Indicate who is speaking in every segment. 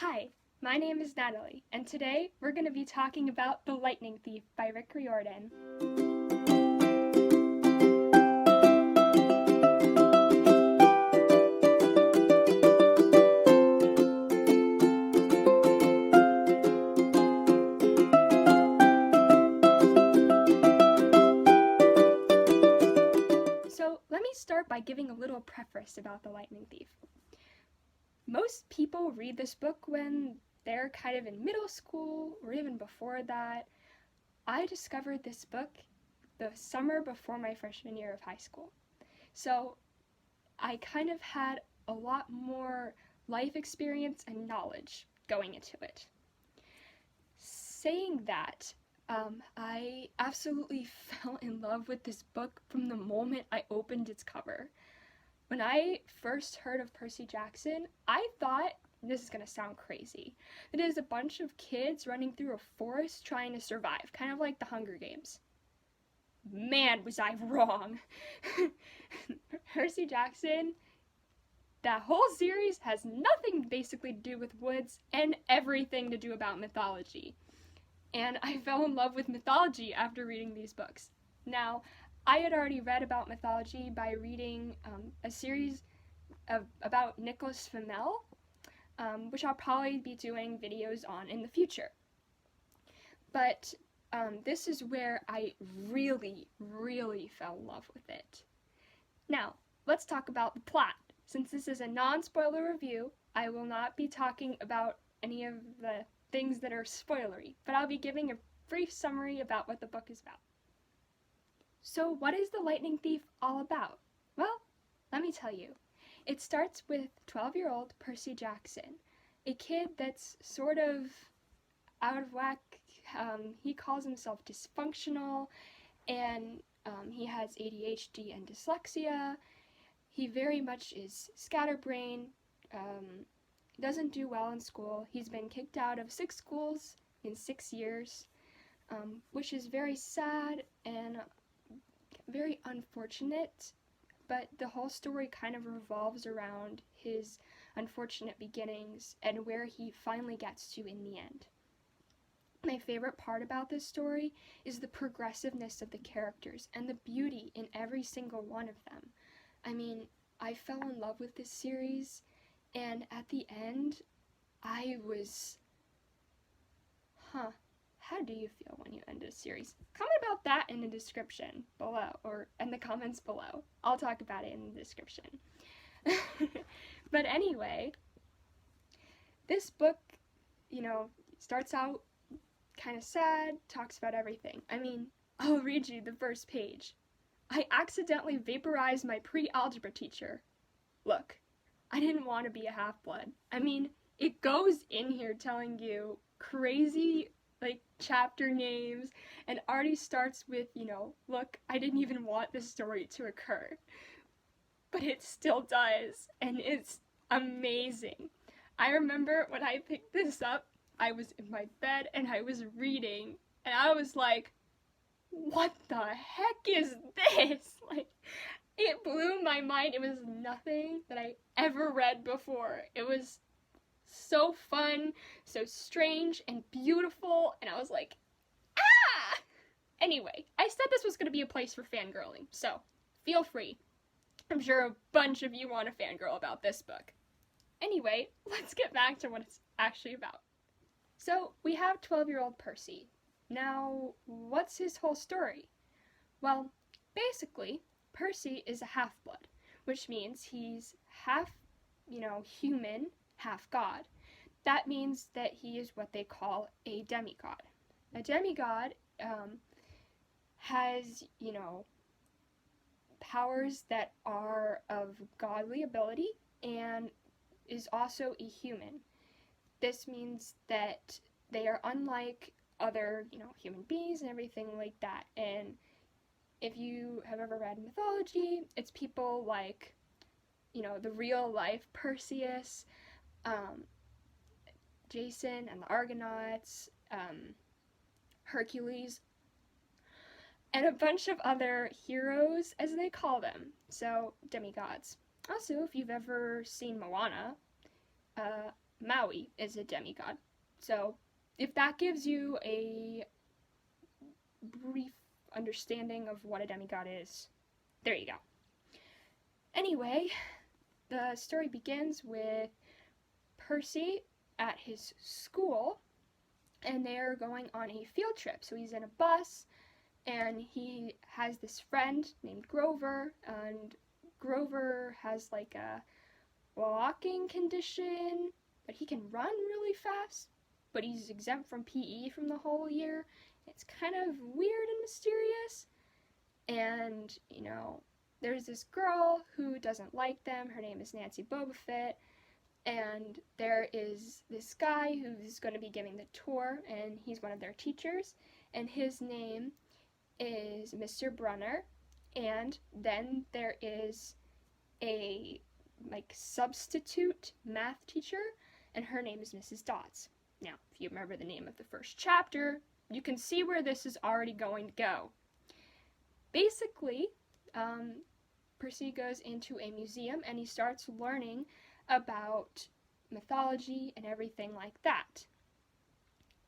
Speaker 1: Hi, my name is Natalie, and today we're going to be talking about The Lightning Thief by Rick Riordan. So let me start by giving a little preface about The Lightning Thief. Most people read this book when they're kind of in middle school or even before that. I discovered this book the summer before my freshman year of high school. So I kind of had a lot more life experience and knowledge going into it. Saying that, I absolutely fell in love with this book from the moment I opened its cover. When I first heard of Percy Jackson, I thought, this is going to sound crazy, that it is a bunch of kids running through a forest trying to survive, kind of like the Hunger Games. Man, was I wrong. Percy Jackson, that whole series has nothing basically to do with woods and everything to do about mythology. And I fell in love with mythology after reading these books. Now, I had already read about mythology by reading a series about Nicholas Flamel, which I'll probably be doing videos on in the future. But this is where I really, really fell in love with it. Now, let's talk about the plot. Since this is a non-spoiler review, I will not be talking about any of the things that are spoilery, but I'll be giving a brief summary about what the book is about. So what is The Lightning Thief all about? Well, let me tell you. It starts with 12-year-old Percy Jackson, a kid that's sort of out of whack. He calls himself dysfunctional, and he has ADHD and dyslexia. He very much is scatterbrained, doesn't do well in school. He's been kicked out of 6 schools in 6 years, which is very sad and very unfortunate, but the whole story kind of revolves around his unfortunate beginnings and where he finally gets to in the end. My favorite part about this story is the progressiveness of the characters and the beauty in every single one of them. I mean, I fell in love with this series, and at the end, I was, how do you feel when you end a series? Comment about that in the description below, or in the comments below. I'll talk about it in the description. But anyway, this book, starts out kind of sad, talks about everything. I mean, I'll read you the first page. I accidentally vaporized my pre-algebra teacher. Look, I didn't want to be a half-blood. I mean, it goes in here telling you crazy, chapter names, and already starts with, look, I didn't even want this story to occur. But it still does, and it's amazing. I remember when I picked this up, I was in my bed and I was reading, and I was like, what the heck is this? It blew my mind. It was nothing that I ever read before. It was so fun, so strange and beautiful, and I was like, ah! Anyway, I said this was going to be a place for fangirling, so feel free. I'm sure a bunch of you want to fangirl about this book. Anyway, let's get back to what it's actually about. So, we have 12-year-old Percy. Now, what's his whole story? Well, basically, Percy is a half-blood, which means he's half, human, half god. That means that he is what they call a demigod. A demigod has, powers that are of godly ability and is also a human. This means that they are unlike other, human beings and everything like that. And if you have ever read mythology, it's people like, the real life Perseus, Jason and the Argonauts, Hercules, and a bunch of other heroes, as they call them, so demigods. Also, if you've ever seen Moana, Maui is a demigod. So if that gives you a brief understanding of what a demigod is, there you go. Anyway, the story begins with Percy at his school, and they're going on a field trip. So he's in a bus, and he has this friend named Grover, and Grover has like a walking condition, but he can run really fast, but he's exempt from PE from the whole year. It's kind of weird and mysterious. And, you know, there's this girl who doesn't like them. Her name is Nancy Bobafett. And there is this guy who's going to be giving the tour, and he's one of their teachers. And his name is Mr. Brunner. And then there is a substitute math teacher, and her name is Mrs. Dodds. Now, if you remember the name of the first chapter, you can see where this is already going to go. Basically, Percy goes into a museum and he starts learning about mythology and everything like that.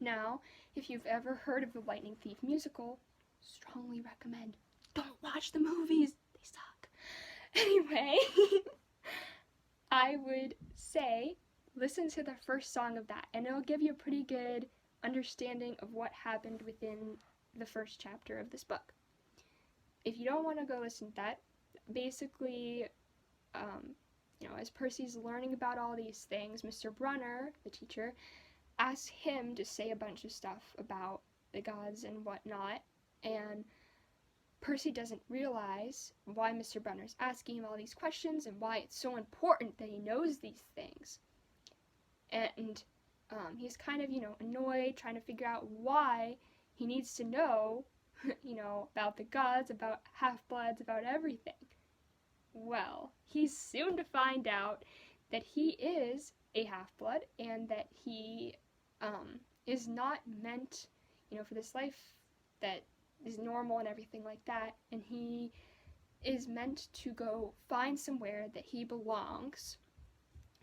Speaker 1: Now, if you've ever heard of the Lightning Thief musical, strongly recommend. Don't watch the movies, they suck. Anyway, I would say listen to the first song of that, and it'll give you a pretty good understanding of what happened within the first chapter of this book. If you don't want to go listen to that, basically, as Percy's learning about all these things, Mr. Brunner, the teacher, asks him to say a bunch of stuff about the gods and whatnot, and Percy doesn't realize why Mr. Brunner's asking him all these questions and why it's so important that he knows these things. And he's kind of, annoyed, trying to figure out why he needs to know, about the gods, about half-bloods, about everything. Well, he's soon to find out that he is a half-blood and that he is not meant, for this life that is normal and everything like that, and he is meant to go find somewhere that he belongs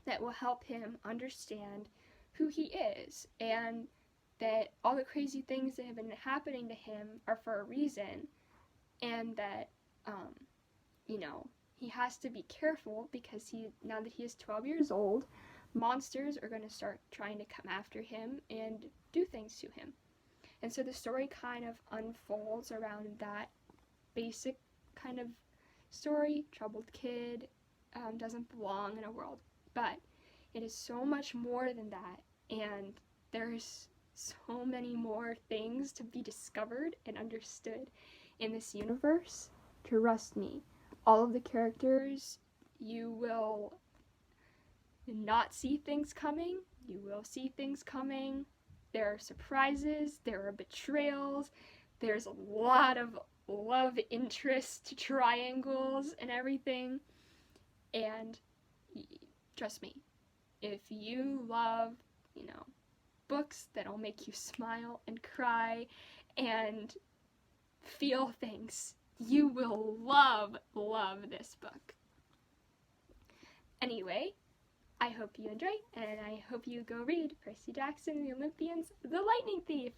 Speaker 1: that will help him understand who he is, and that all the crazy things that have been happening to him are for a reason, and that, he has to be careful because now that he is 12 years old, monsters are going to start trying to come after him and do things to him. And so the story kind of unfolds around that basic kind of story. Troubled kid, doesn't belong in a world. But it is so much more than that, and there's so many more things to be discovered and understood in this universe. Trust me, all of the characters, you will not see things coming. You will see things coming. There are surprises, there are betrayals, there's a lot of love interest triangles and everything. And trust me, if you love, books that'll make you smile and cry and feel things, you will love this book. Anyway, I hope you enjoy, and I hope you go read Percy Jackson and the Olympians, The Lightning Thief.